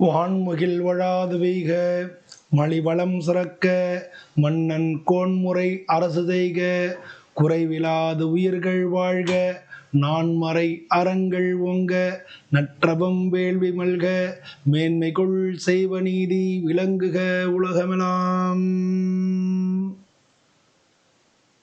வான்முகில் வழாது வெய்க மலிவளம் சுரக்க மன்னன் கோன்முறை அரசு செய்க குறைவிலாது உயிர்கள் வாழ்க நான்மறை அறங்கள் ஓங்க நற்றவம் வேள்வி மல்க மேன்மைகொள் செய்வ நீதி விளங்குக உலகமெலாம்.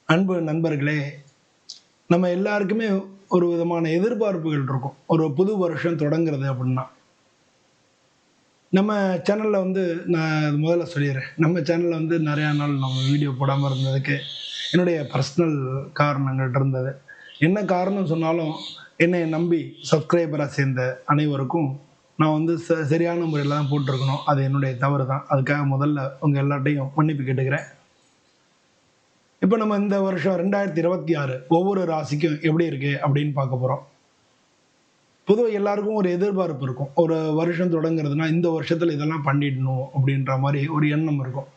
அன்பு நண்பர்களே, நம்ம எல்லாருக்குமே ஒரு விதமான எதிர்பார்ப்புகள் இருக்கும். ஒரு புது வருஷம் தொடங்குறது அப்படின்னா நம்ம சேனலில் நான் முதல்ல சொல்லிடுறேன், நம்ம சேனலில் நிறையா நாள் நம்ம வீடியோ போடாமல் இருந்ததுக்கு என்னுடைய பர்சனல் காரணங்கள் இருந்தது. என்ன காரணம் சொன்னாலும் என்னை நம்பி சப்ஸ்கிரைபராக சேர்ந்த அனைவருக்கும் நான் சரியான முறையில் தான் போட்டிருக்கணும். அது என்னுடைய தவறு தான். அதுக்காக முதல்ல உங்கள் எல்லாட்டையும் மன்னிப்பு கேட்டுக்கிறேன். இப்போ நம்ம இந்த வருஷம் 2026 ஒவ்வொரு ராசிக்கும் எப்படி இருக்குது அப்படின்னு பார்க்க போகிறோம். பொதுவாக எல்லாருக்கும் ஒரு எதிர்பார்ப்பு இருக்கும். ஒரு வருஷம் தொடங்குறதுனா இந்த வருஷத்தில் இதெல்லாம் பண்ணிடணும் அப்படின்ற மாதிரி ஒரு எண்ணம் இருக்கும்.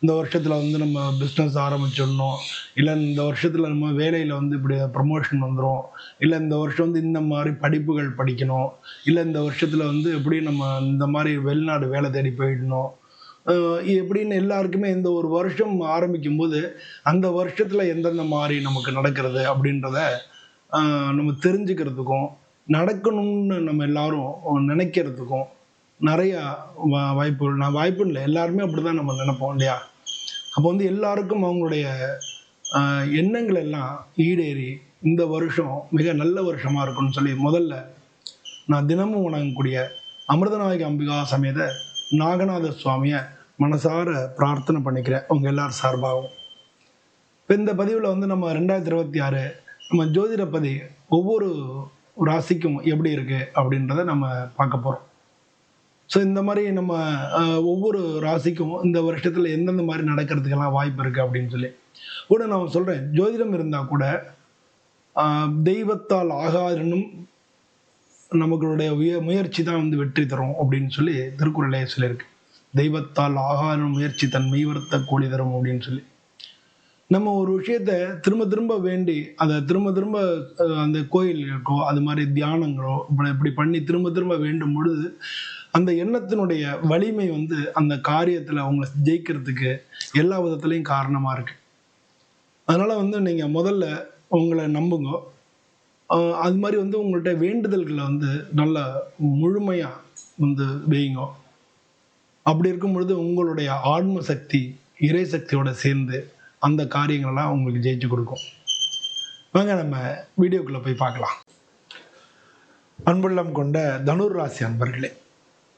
இந்த வருஷத்தில் நம்ம பிஸ்னஸ் ஆரம்பிச்சிடணும், இல்லை இந்த வருஷத்தில் நம்ம வேலையில் இப்படி ப்ரமோஷன் வந்துடும், இல்லை இந்த வருஷம் இந்த மாதிரி படிப்புகள் படிக்கணும், இல்லை இந்த வருஷத்தில் எப்படி நம்ம இந்த மாதிரி வெளிநாடு வேலை தேடி போயிடணும், எப்படின்னு எல்லாருக்குமே இந்த ஒரு வருஷம் ஆரம்பிக்கும் போது அந்த வருஷத்தில் எந்தெந்த மாதிரி நமக்கு நடக்கிறது அப்படின்றத நம்ம தெரிஞ்சுக்கிறதுக்கும் நடக்கணும்னு நம்ம எல்லாரும் நினைக்கிறதுக்கும் நிறையா வாய்ப்புகள். வாய்ப்பு இல்லை, எல்லாருமே அப்படி தான் நம்ம நினைப்போம் இல்லையா? அப்போ எல்லாருக்கும் அவங்களுடைய எண்ணங்கள் எல்லாம் ஈடேறி இந்த வருஷம் மிக நல்ல வருஷமாக இருக்கும்னு சொல்லி முதல்ல நான் தினமும் வணங்கக்கூடிய அமிர்தநாயகி அம்பிகா சமேத நாகநாத சுவாமியை மனசார பிரார்த்தனை பண்ணிக்கிறேன் உங்கள் எல்லார் சார்பாகவும். இப்போ இந்த பதிவில் நம்ம 2026 நம்ம ஜோதிடப்பதி ஒவ்வொரு ராசிக்கும் எப்படி இருக்குது அப்படின்றத நம்ம பார்க்க போகிறோம். ஸோ இந்த மாதிரி நம்ம ஒவ்வொரு ராசிக்கும் இந்த வருஷத்தில் எந்தெந்த மாதிரி நடக்கிறதுக்கெல்லாம் வாய்ப்பு இருக்குது அப்படின்னு சொல்லி கூட நான் சொல்கிறேன். ஜோதிடம் இருந்தால் கூட தெய்வத்தால் ஆகாதுன்னும் நமக்களுடைய முயற்சி தான் வெற்றி தரும் அப்படின்னு சொல்லி திருக்குறளே சொல்லியிருக்கு. தெய்வத்தால் ஆகாதும் முயற்சி தன் மெய்வர்த்த கூலி தரும் அப்படின்னு சொல்லி நம்ம ஒரு விஷயத்த திரும்ப திரும்ப வேண்டி அதை திரும்ப திரும்ப அந்த கோயில்களுக்கோ அது மாதிரி தியானங்களோ இப்படி பண்ணி திரும்ப திரும்ப வேண்டும் பொழுது அந்த எண்ணத்தினுடைய வலிமை அந்த காரியத்தில் அவங்கள ஜெயிக்கிறதுக்கு எல்லா விதத்துலையும் காரணமாக இருக்கு. அதனால் நீங்கள் முதல்ல உங்களை நம்புங்க. அது மாதிரி உங்கள்கிட்ட வேண்டுதல்களை நல்ல முழுமையாக வைங்க. அப்படி இருக்கும் பொழுது உங்களுடைய ஆன்ம சக்தி இறை சக்தியோட சேர்ந்து அந்த காரியங்கள்லாம் உங்களுக்கு ஜெயிச்சு கொடுக்கும். வாங்க நம்ம வீடியோக்குள்ளே போய் பார்க்கலாம். அன்புள்ளம் கொண்ட தனுர் ராசி அன்பர்களே,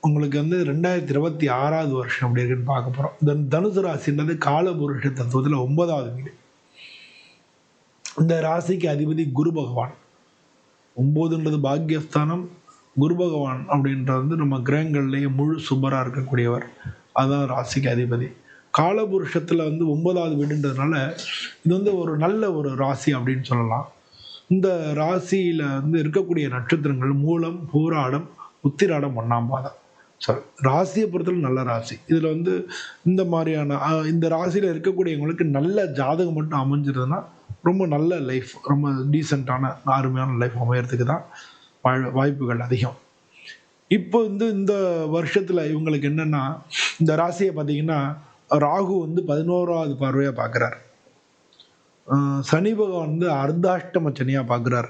உங்களுக்கு 2026 வருஷம் அப்படி இருக்குன்னு பார்க்க போகிறோம். தனுசு ராசின்றது காலபுருஷ தத்துவத்தில் 9வது வீடு. இந்த ராசிக்கு அதிபதி குரு பகவான். 9ன்றது பாக்யஸ்தானம். குரு பகவான் அப்படின்றது நம்ம கிரகங்கள்லேயே முழு சுபராக இருக்கக்கூடியவர். அதுதான் ராசிக்கு அதிபதி. காலபுருஷத்தில் 9வது வீடுன்றதுனால இது ஒரு நல்ல ஒரு ராசி அப்படின்னு சொல்லலாம். இந்த ராசியில் இருக்கக்கூடிய நட்சத்திரங்கள் மூலம், பூராடம், உத்திராடம், 1ஆம் பாதம். ராசியை பொறுத்தவரை நல்ல ராசி. இதில் இந்த மாதிரியான இந்த ராசியில் இருக்கக்கூடியவங்களுக்கு நல்ல ஜாதகம் மட்டும் அமைஞ்சிருதுன்னா ரொம்ப நல்ல லைஃப், ரொம்ப டீசெண்டான அருமையான லைஃப் அமையறதுக்கு தான் வாய்ப்புகள் அதிகம். இப்போ இந்த வருஷத்தில் இவங்களுக்கு என்னென்னா, இந்த ராசியை பார்த்தீங்கன்னா ராகு 11வது பார்வையாக பார்க்குறார். சனி பகவான் அர்த்தாஷ்டம சனியாக பார்க்குறார்.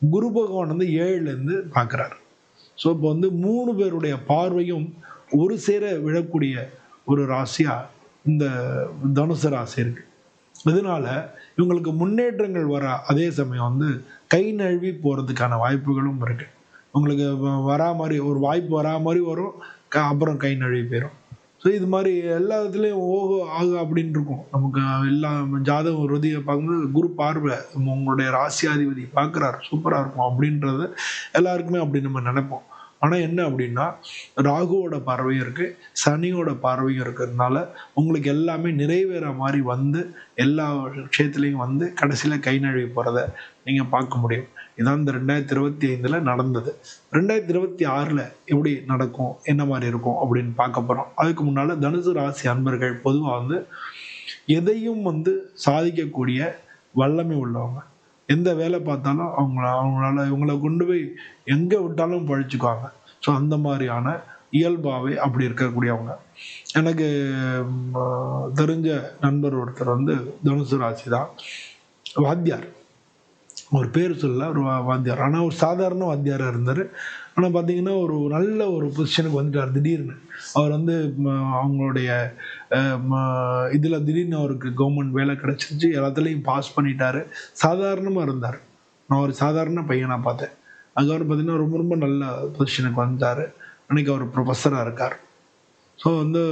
குரு பகவான் 7லேருந்து பார்க்குறார். ஸோ இப்போ 3 பேருடைய பார்வையும் ஒரு சேர விழக்கூடிய ஒரு ராசியாக இந்த தனுசு ராசி இருக்கு. இதனால இவங்களுக்கு முன்னேற்றங்கள் வர அதே சமயம் கை நழுவி போகிறதுக்கான வாய்ப்புகளும் இருக்கு. உங்களுக்கு வரா மாதிரி ஒரு வாய்ப்பு வரா மாதிரி வரும், அப்புறம் கை நழுவி போயிடும். ஸோ இது மாதிரி எல்லா இடத்துலையும் ஓஹோ ஆகு அப்படின்னு இருக்கும். நமக்கு எல்லாம் ஜாதகம் ருதியை பார்க்கும்போது குரு பார்வை உங்களுடைய ராசியாதிபதி பார்க்குறாரு, சூப்பராக இருக்கும் அப்படின்றது எல்லாருக்குமே அப்படி நம்ம நினைப்போம். ஆனால் என்ன அப்படின்னா, ராகுவோட பார்வையும் இருக்குது, சனியோட பார்வையும் இருக்கிறதுனால உங்களுக்கு எல்லாமே நிறைவேற மாதிரி எல்லா விஷயத்துலையும் கடைசியில் கை நழுவி போகிறத நீங்கள் பார்க்க முடியும். இதான் இந்த 2025 நடந்தது. 2026 எப்படி நடக்கும், என்ன மாதிரி இருக்கும் அப்படின்னு பார்க்க போகிறோம். அதுக்கு முன்னால் தனுசு ராசி அன்பர்கள் பொதுவாக எதையும் சாதிக்கக்கூடிய வல்லமை உள்ளவங்க. எந்த வேலை பார்த்தாலும் அவங்களால இவங்களை கொண்டு போய் எங்கே விட்டாலும் பழிச்சுக்குவாங்க. ஸோ அந்த மாதிரியான இயல்பாகவே அப்படி இருக்கக்கூடியவங்க. எனக்கு தெரிஞ்ச நண்பர் ஒருத்தர் வந்து தனுசு ராசி தான், வாத்தியார். ஒரு பேர் சொல்ல ஒரு வாத்தியார். ஆனால் ஒரு சாதாரண வாத்தியாராக இருந்தார். ஆனால் பார்த்தீங்கன்னா ஒரு நல்ல ஒரு பொசிஷனுக்கு வந்துட்டார் திடீர்னு. அவர் வந்து அவங்களுடைய இதில் திடீர்னு அவருக்கு கவர்மெண்ட் வேலை கிடச்சிருச்சு, எல்லாத்துலேயும் பாஸ் பண்ணிட்டாரு. சாதாரணமாக இருந்தார். நான் ஒரு சாதாரண பையனாக பார்த்தேன். அதுக்கப்புறம் பார்த்தீங்கன்னா ரொம்ப ரொம்ப நல்ல பொசிஷனுக்கு வந்தார். அன்றைக்கி அவர் ப்ரொஃபஸராக இருக்கார். ஸோ வந்து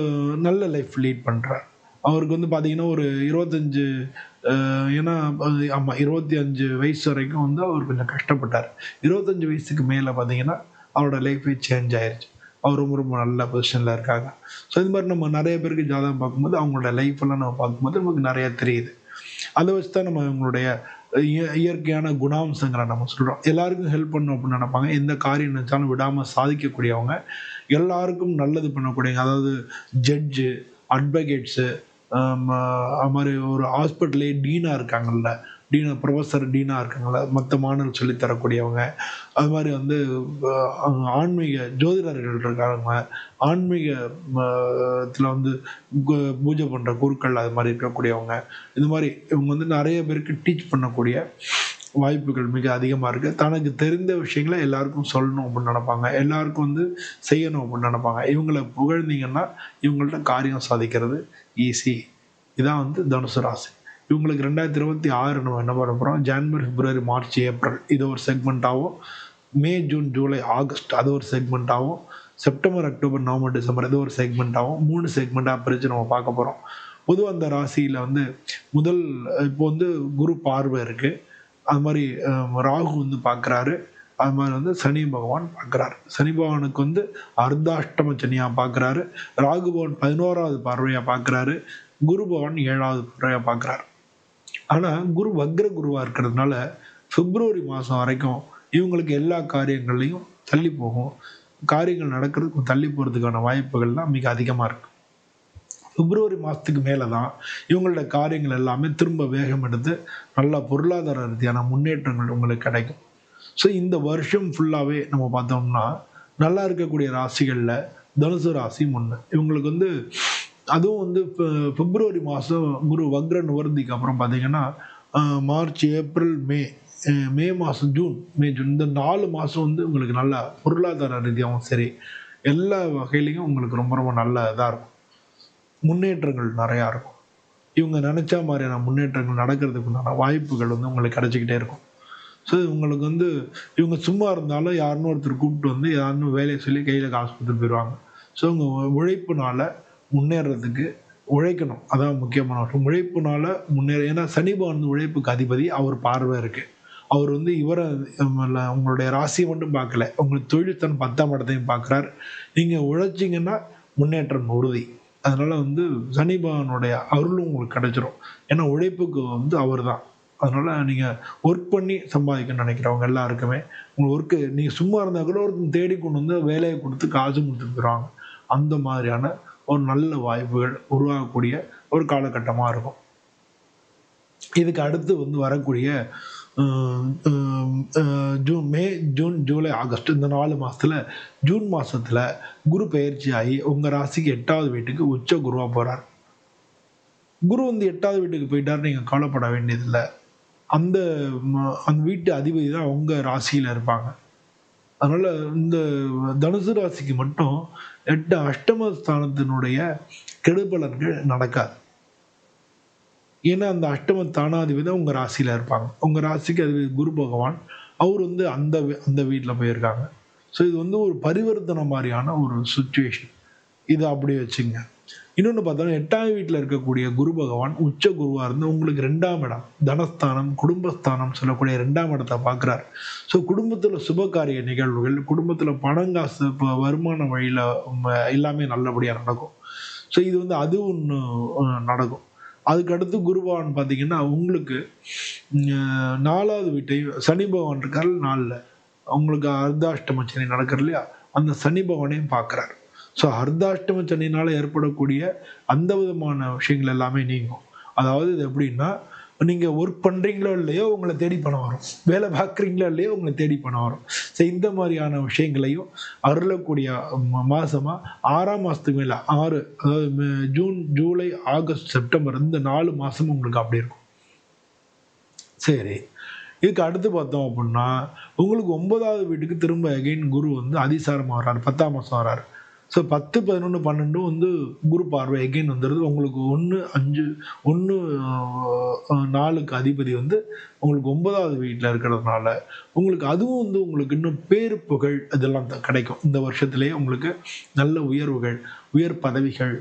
நல்ல லைஃப் லீட் பண்ணுறார். அவருக்கு வந்து பார்த்தீங்கன்னா ஒரு 25 ஏன்னா ஆமாம் 25 வயசு வரைக்கும் வந்து அவர் கொஞ்சம் கஷ்டப்பட்டார். 25 வயசுக்கு மேலே பார்த்தீங்கன்னா அவரோட லைஃபே சேஞ்ச் ஆயிடுச்சு. அவர் ரொம்ப ரொம்ப நல்ல பொசிஷனில் இருக்காங்க. ஸோ இது மாதிரி நம்ம நிறைய பேருக்கு ஜாதகம் பார்க்கும்போது அவங்களோட லைஃப்பெல்லாம் நம்ம பார்க்கும்போது நமக்கு நிறையா தெரியுது. அதை வச்சு தான் நம்ம இவங்களுடைய இயற்கையான குணாம்சங்களை நம்ம சொல்கிறோம். எல்லாருக்கும் ஹெல்ப் பண்ணணும் அப்படின்னு நினைப்பாங்க. எந்த காரியம் நினச்சாலும் விடாமல் சாதிக்கக்கூடியவங்க, எல்லாருக்கும் நல்லது பண்ணக்கூடியவங்க. அதாவது ஜட்ஜு, அட்வொகேட்ஸு, அது மாதிரி ஒரு ஹாஸ்பிட்டலே டீனாக இருக்காங்கல்ல, ப்ரொஃபஸர் டீனாக இருக்காங்கல்ல, மற்ற மாணவர்கள் சொல்லித்தரக்கூடியவங்க. அது மாதிரி வந்து ஆன்மீக ஜோதிடர்கள் இருக்காங்க, ஆன்மீக வந்து பூஜை பண்ணுற குருக்கள் அது மாதிரி இருக்கக்கூடியவங்க. இது மாதிரி இவங்க வந்து நிறைய பேருக்கு டீச் பண்ணக்கூடிய வாய்ப்புகள் மிக அதிகமாக இருக்குது. தனக்கு தெரிந்த விஷயங்களை எல்லாருக்கும் சொல்லணும் அப்படின்னு நினைப்பாங்க, எல்லாருக்கும் வந்து செய்யணும் அப்படின்னு நினைப்பாங்க. இவங்களை புகழ்ந்தீங்கன்னா இவங்கள்ட்ட காரியம் சாதிக்கிறது ஈஸி. இதான் வந்து தனுசு ராசி. இவங்களுக்கு 2026 நம்ம என்ன பண்ண போகிறோம், ஜனவரி, பிப்ரவரி, மார்ச், ஏப்ரல் இது ஒரு செக்மெண்ட்டாகவும், மே, ஜூன், ஜூலை, ஆகஸ்ட் அது ஒரு செக்மெண்ட்டாகவும், செப்டம்பர், அக்டோபர், நவம்பர், டிசம்பர் இது ஒரு செக்மெண்ட்டாகவும் 3 செக்மெண்ட்டாக பிரித்து நம்ம பார்க்க போகிறோம். பொதுவாக அந்த ராசியில் வந்து முதல் இப்போ வந்து குரு பார்வை இருக்குது. அது மாதிரி ராகு வந்து பார்க்குறாரு. அது மாதிரி வந்து சனி பகவான் பார்க்குறாரு. சனி பகவானுக்கு வந்து அர்த்தாஷ்டம சனியாக பார்க்குறாரு. ராகு பகவான் 11வது பார்வையாக பார்க்குறாரு. குரு பகவான் 7வது பார்வையாக பார்க்குறாரு. ஆனால் குரு வக்ர குருவாக இருக்கிறதுனால பிப்ரவரி மாதம் வரைக்கும் இவங்களுக்கு எல்லா காரியங்கள்லையும் தள்ளி போகும். காரியங்கள் நடக்கிறதுக்கு தள்ளி போகிறதுக்கான வாய்ப்புகள்லாம் மிக அதிகமாக இருக்குது. பிப்ரவரி மாதத்துக்கு மேலே தான் இவங்களோட காரியங்கள் எல்லாமே திரும்ப வேகம் எடுத்து நல்லா பொருளாதார ரீதியான முன்னேற்றங்கள் உங்களுக்கு கிடைக்கும். ஸோ இந்த வருஷம் ஃபுல்லாகவே நம்ம பார்த்தோம்னா நல்லா இருக்கக்கூடிய ராசிகளில் தனுசு ராசி முன்னு. இவங்களுக்கு வந்து அதுவும் வந்து இப்போ பிப்ரவரி மாதம் குரு வக்ர நிவர்த்திக்கு அப்புறம் பார்த்தீங்கன்னா மார்ச், ஏப்ரல், மே மாதம், ஜூன் இந்த 4 மாதம் வந்து உங்களுக்கு நல்ல பொருளாதார ரீதியாகவும் சரி எல்லா வகையிலையும் உங்களுக்கு ரொம்ப ரொம்ப நல்ல இதாக இருக்கும். முன்னேற்றங்கள் நிறையா இருக்கும். இவங்க நினச்சா மாதிரியான முன்னேற்றங்கள் நடக்கிறதுக்குண்டான வாய்ப்புகள் வந்து உங்களுக்கு கிடைச்சிக்கிட்டே இருக்கும். ஸோ உங்களுக்கு வந்து இவங்க சும்மா இருந்தாலும் யாருன்னு ஒருத்தர் கூப்பிட்டு வந்து யாருன்னு வேலையை சொல்லி கையில் காசு கொடுத்துட்டு போயிடுவாங்க. ஸோ இவங்க உழைப்புனால முன்னேறதுக்கு உழைக்கணும், அதான் முக்கியமான விஷயம். உழைப்புனால ஏன்னா சனி பகவான் உழைப்புக்கு அதிபதி, அவர் பார்வை இருக்குது. அவர் வந்து இவரை உங்களுடைய ராசியை மட்டும் பார்க்கல, உங்களுக்கு தொழில் தன் 10ஆம் இடத்தையும் பார்க்குறார். நீங்கள் உழைச்சிங்கன்னா முன்னேற்றம் உறுதி. அதனால் வந்து சனி பகவானுடைய அருளும் உங்களுக்கு கிடைச்சிரும். ஏன்னா உழைப்புக்கு வந்து அவர் தான். அதனால் நீங்கள் ஒர்க் பண்ணி சம்பாதிக்கணும்னு நினைக்கிறவங்க எல்லாருக்குமே உங்கள் ஒர்க்கு நீங்கள் சும்மா இருந்தால் கூட ஒருத்தர் தேடி கொண்டு வந்து வேலையை கொடுத்து காசு கொடுத்துட்டு போயிடுவாங்க. அந்த மாதிரியான ஒரு நல்ல வாய்ப்புகள் உருவாகக்கூடிய ஒரு காலகட்டமாக இருக்கும். இதுக்கு அடுத்து வந்து வரக்கூடிய மே, ஜூன், ஜூலை, ஆகஸ்ட் இந்த 4 மாதத்தில் ஜூன் மாதத்தில் குரு பயிற்சி ஆகி உங்கள் ராசிக்கு 8வது வீட்டுக்கு உச்ச குருவாக போகிறார். குரு வந்து 8வது வீட்டுக்கு போயிட்டார், நீங்கள் கவலைப்பட வேண்டியதில்லை. அந்த வீட்டு அதிபதி தான் உங்கள் ராசியில் இருப்பாங்க. அதனால் இந்த தனுசு ராசிக்கு மட்டும் அஷ்டமஸ்தானத்தினுடைய கெடுபலன்கள் நடக்காது. ஏன்னா அந்த அஷ்டம தானாதிபதி உங்கள் ராசியில் இருப்பாங்க. உங்கள் ராசிக்கு அது குரு பகவான், அவர் வந்து அந்த வீட்டில் போயிருக்காங்க. ஸோ இது வந்து ஒரு பரிவர்த்தனை மாதிரியான ஒரு சுச்சுவேஷன். இதை அப்படி வச்சுங்க. இன்னொன்று பார்த்தோன்னா 8வது வீட்டில் இருக்கக்கூடிய குரு பகவான் உச்ச குருவாக இருந்து உங்களுக்கு 2ஆம் இடம், தனஸ்தானம், குடும்பஸ்தானம் சொல்லக்கூடிய 2ஆம் இடத்தை பார்க்குறாரு. ஸோ குடும்பத்தில் சுபகாரிய நிகழ்வுகள், குடும்பத்தில் பணங்காசு, இப்போ வருமான வழியில் எல்லாமே நல்லபடியாக நடக்கும். ஸோ இது வந்து அது ஒன்று நடக்கும். அதுக்கடுத்து குரு பகவான் பார்த்தீங்கன்னா உங்களுக்கு 4வது வீட்டை சனி பகவான் இருக்கார் 4ல், உங்களுக்கு அர்த்தாஷ்டம சனி நடக்கிற இல்லையா, அந்த சனி பகவானையும் பார்க்குறாரு. ஸோ அர்த்தாஷ்டம சனினால் ஏற்படக்கூடிய அந்த விதமான விஷயங்கள் எல்லாமே நீங்கும். அதாவது இது எப்படின்னா நீங்கள் ஒர்க் பண்ணுறீங்களோ இல்லையோ உங்களை தேடி பணம் வரும், வேலை பார்க்குறீங்களோ இல்லையோ உங்களை தேடி பணம் வரும். ஸோ இந்த மாதிரியான விஷயங்களையும் அருளக்கூடிய மாதமாக 6ஆம் மாதத்துக்கு மேலே 6, அதாவது ஜூன், ஜூலை, ஆகஸ்ட், செப்டம்பர் இந்த 4 மாதமும் உங்களுக்கு அப்படி இருக்கும். சரி, இதுக்கு அடுத்து பார்த்தோம் அப்படின்னா உங்களுக்கு 9வது வீட்டுக்கு திரும்ப அகைன் குரு வந்து அதிசாரமாக வர்றாரு, 10ஆம் மாதம் வர்றாரு. ஸோ 10, 11, 12 வந்து குரு பார்வை எகைன் வந்துடுது. உங்களுக்கு 1, 5, 1, 4க்கு அதிபதி வந்து உங்களுக்கு 9வது வீட்டில் இருக்கிறதுனால உங்களுக்கு அதுவும் வந்து உங்களுக்கு இன்னும் பேரு புகழ் இதெல்லாம் கிடைக்கும். இந்த வருஷத்துலேயே உங்களுக்கு நல்ல உயர்வுகள், உயர் பதவிகள்,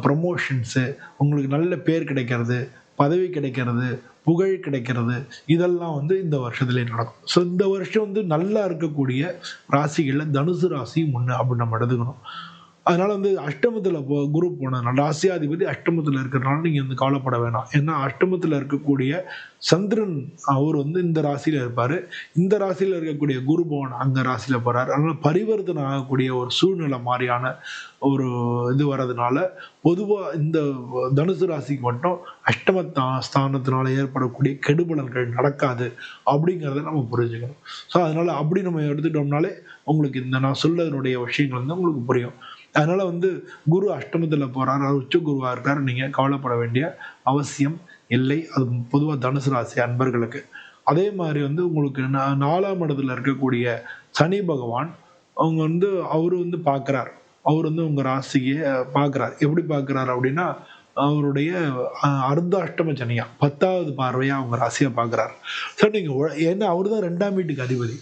ப்ரமோஷன்ஸு, உங்களுக்கு நல்ல பேர் கிடைக்கிறது, பதவி கிடைக்கிறது, புகழ் கிடைக்கிறது, இதெல்லாம் வந்து இந்த வருஷத்துலேயே நடக்கும். ஸோ இந்த வருஷம் வந்து நல்லா இருக்கக்கூடிய ராசிகளில் தனுசு ராசியும் ஒன்று அப்படின்னு நம்ம எடுத்துக்கணும். அதனால வந்து அஷ்டமத்தில் குரு போனதுனால ராசியாதிபதி அஷ்டமத்தில் இருக்கிறதுனால நீங்கள் வந்து கவலைப்பட வேணாம். ஏன்னா அஷ்டமத்தில் இருக்கக்கூடிய சந்திரன் அவர் வந்து இந்த ராசியில் இருப்பார். இந்த ராசியில் இருக்கக்கூடிய குரு பவன் அங்கே ராசியில் போகிறார். அதனால் பரிவர்த்தனை ஆகக்கூடிய ஒரு சூழ்நிலை மாதிரியான ஒரு இது வர்றதுனால பொதுவாக இந்த தனுசு ராசிக்கு மட்டும் அஷ்டம ஸ்தானத்தினால ஏற்படக்கூடிய கெடுபலன்கள் நடக்காது அப்படிங்கிறத நம்ம புரிஞ்சுக்கணும். ஸோ அதனால் அப்படி நம்ம எடுத்துட்டோம்னாலே உங்களுக்கு இந்த நான் சொல்லதனுடைய விஷயங்கள் வந்து உங்களுக்கு புரியும். அதனால் வந்து குரு அஷ்டமத்தில் போகிறார், அவர் உச்ச குருவாக இருக்கார், நீங்கள் கவலைப்பட வேண்டிய அவசியம் இல்லை. அது பொதுவாக தனுசு ராசி அன்பர்களுக்கு. அதே மாதிரி வந்து உங்களுக்கு 4ஆம் இடத்துல இருக்கக்கூடிய சனி பகவான் அவங்க வந்து அவர் வந்து பார்க்குறார், அவர் வந்து உங்கள் ராசியை பார்க்குறார். எப்படி பார்க்குறாரு அப்படின்னா அவருடைய அர்த்தாஷ்டம சனியா 10வது பார்வையாக அவங்க ராசியை பார்க்குறாரு. ஸோ நீங்கள் ஏன்னா அவர் தான் 2ஆம் வீட்டுக்கு அதிபதி,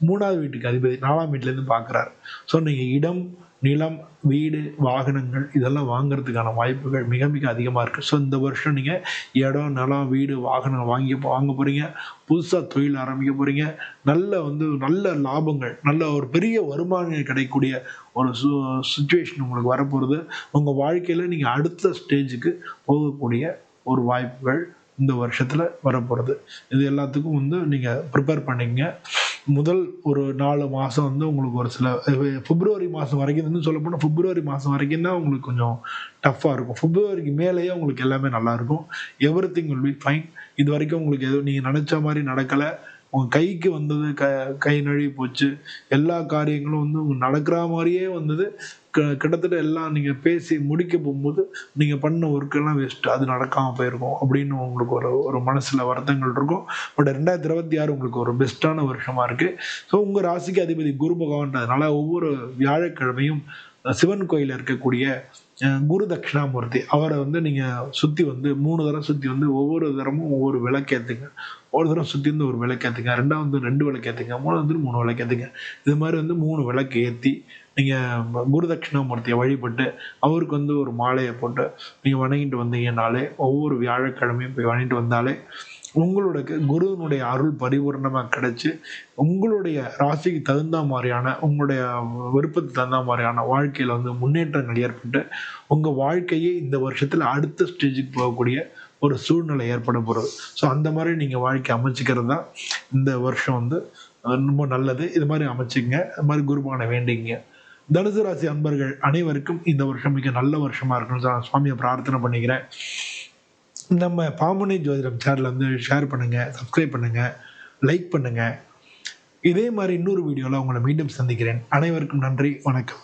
3வது வீட்டுக்கு அதிபதி 4ஆம் வீட்டிலேருந்து பார்க்குறாரு. ஸோ நீங்கள் இடம், நிலம், வீடு, வாகனங்கள் இதெல்லாம் வாங்குறதுக்கான வாய்ப்புகள் மிக மிக அதிகமாக இருக்குது. ஸோ இந்த வருஷம் நீங்கள் இடம், நிலம், வீடு, வாகனம் வாங்க போகிறீங்க, புதுசாக தொழில் ஆரம்பிக்க போகிறீங்க, நல்ல லாபங்கள், நல்ல ஒரு பெரிய வருமானம் கிடைக்கக்கூடிய ஒரு சுச்சுவேஷன் உங்களுக்கு வரப்போகிறது. உங்கள் வாழ்க்கையில் நீங்கள் அடுத்த ஸ்டேஜுக்கு போகக்கூடிய ஒரு வாய்ப்புகள் இந்த வருஷத்தில் வரப்போகிறது. இது எல்லாத்துக்கும் வந்து நீங்கள் ப்ரிப்பேர் பண்ணிங்க. முதல் ஒரு 4 மாதம் வந்து உங்களுக்கு ஒரு சில பிப்ரவரி மாதம் வரைக்கும் வந்து சொல்லப்போனால் பிப்ரவரி மாதம் வரைக்கும் தான் உங்களுக்கு கொஞ்சம் டஃப்பாக இருக்கும். பிப்ரவரிக்கு மேலேயே உங்களுக்கு எல்லாமே நல்லாயிருக்கும். Everything will be fine. இது வரைக்கும் உங்களுக்கு எதுவும் நீங்கள் நினச்ச மாதிரி நடக்கலை, உங்கள் கைக்கு வந்தது கை நழுவி போச்சு, எல்லா காரியங்களும் வந்து உங்களுக்கு நடக்கிற மாதிரியே வந்தது, கிட்டத்தட்ட எல்லாம் நீங்கள் பேசி முடிக்க போகும்போது நீங்கள் பண்ண ஒர்க்கெல்லாம் வேஸ்ட்டு, அது நடக்காமல் போயிருக்கும் அப்படின்னு உங்களுக்கு ஒரு மனசில் வருத்தங்கள் இருக்கும். பட் 2026 உங்களுக்கு ஒரு பெஸ்ட்டான வருஷமாக இருக்குது. ஸோ உங்கள் ராசிக்கு அதிபதி குரு பகவான்றதுனால ஒவ்வொரு வியாழக்கிழமையும் சிவன் கோயிலில் இருக்கக்கூடிய குரு தட்சிணாமூர்த்தி அவரை வந்து நீங்கள் சுற்றி வந்து 3 தடவை சுற்றி வந்து ஒவ்வொரு தரமும் ஒவ்வொரு விளக்கேற்றுங்க. ஒரு தடவை சுற்றி வந்து ஒரு விளக்கேற்றுங்க, 2வது 2 விளக்கேற்றுங்க, 3வது 3 விளக்கேற்றுங்க. இது மாதிரி வந்து 3 விளக்கு ஏற்றி நீங்கள் குரு தட்சிணாமூர்த்தியை வழிபட்டு அவருக்கு வந்து ஒரு மாலையை போட்டு நீங்கள் வணங்கிட்டு வந்தீங்கன்னாலே, ஒவ்வொரு வியாழக்கிழமையும் போய் வணங்கிட்டு வந்தாலே உங்களுக்கு குருவினுடைய அருள் பரிபூர்ணமாக கிடைச்சி உங்களுடைய ராசிக்கு தகுந்த மாதிரியான, உங்களுடைய விருப்பத்துக்கு தகுந்த மாதிரியான வாழ்க்கையில் வந்து முன்னேற்றங்கள் ஏற்பட்டு உங்கள் வாழ்க்கையே இந்த வருஷத்தில் அடுத்த ஸ்டேஜுக்கு போகக்கூடிய ஒரு சூழ்நிலை ஏற்பட போகிறது. ஸோ அந்த மாதிரி நீங்கள் வாழ்க்கை அமைச்சிக்கிறது தான் இந்த வருஷம் வந்து ரொம்ப நல்லது. இது மாதிரி அமைச்சிங்க, இது மாதிரி குருபானை வேண்டிங்க. தனுசு ராசி அன்பர்கள் அனைவருக்கும் இந்த வருஷம் மிக நல்ல வருஷமாக இருக்குன்னு நான் சுவாமியை பிரார்த்தனை பண்ணிக்கிறேன். நம்ம பாமுனை ஜோதிடம் சேனலை வந்து ஷேர் பண்ணுங்கள், சப்ஸ்கிரைப் பண்ணுங்கள், லைக் பண்ணுங்கள். இதே மாதிரி இன்னொரு வீடியோவில் உங்களை மீண்டும் சந்திக்கிறேன். அனைவருக்கும் நன்றி, வணக்கம்.